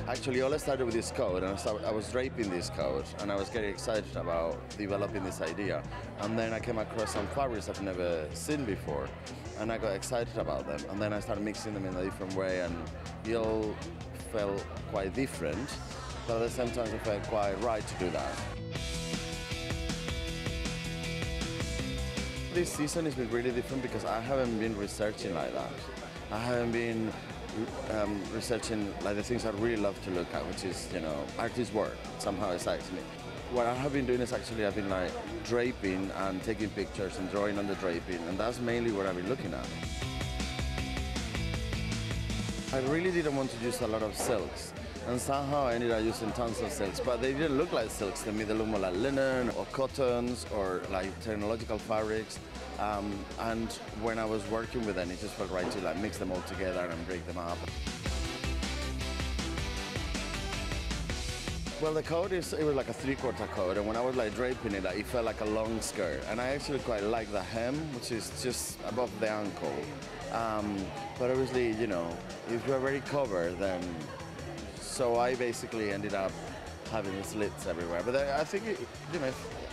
Actually, all started with this coat, and I was draping this coat, and I was getting excited about developing this idea. And then I came across some fabrics I've never seen before, and I got excited about them. And then I started mixing them in a different way, and it all felt quite different, but at the same time it felt quite right to do that. This season has been really different because I haven't been researching like that. I haven't been researching like the things I really love to look at, which is, you know, artist work. Somehow excites me. What I have been doing is actually I've been like draping and taking pictures and drawing on the draping, and that's mainly what I've been looking at. I really didn't want to use a lot of silks, and somehow I ended up using tons of silks, but they didn't look like silks to me. They looked more like linen or cottons or like technological fabrics. And when I was working with them, it just felt right to like mix them all together and break them up. Well, the coat it was like a 3/4 coat, and when I was like draping it, it felt like a long skirt. And I actually quite like the hem, which is just above the ankle. But obviously, you know, if you're very covered, then so I basically ended up having the slits everywhere. But I think it, you know,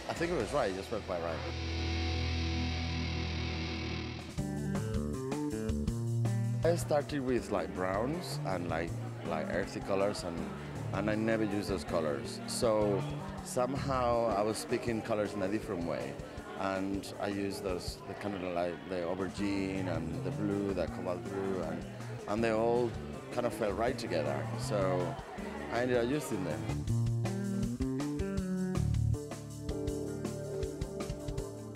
I think it was right. It just felt quite right. I started with like browns and like earthy colors, and I never used those colors. So somehow I was picking colors in a different way, and I used those the kind of like the aubergine and the blue, the cobalt blue, and they all kind of felt right together. So I ended up using them.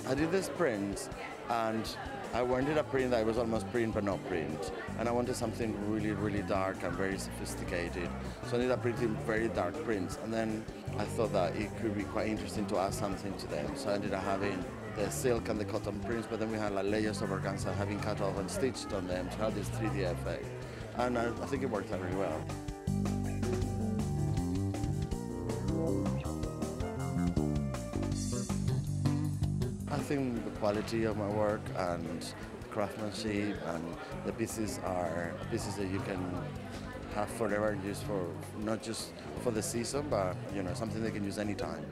I did this print, and I wanted a print that was almost print but not print, and I wanted something really, really dark and very sophisticated. So I ended up printing very dark prints, and then I thought that it could be quite interesting to add something to them. So I ended up having the silk and the cotton prints, but then we had like layers of organza having cut off and stitched on them to have this 3D effect, and I think it worked out really well. I think the quality of my work and craftsmanship and the pieces are pieces that you can have forever and use for not just for the season, but you know, something they can use anytime.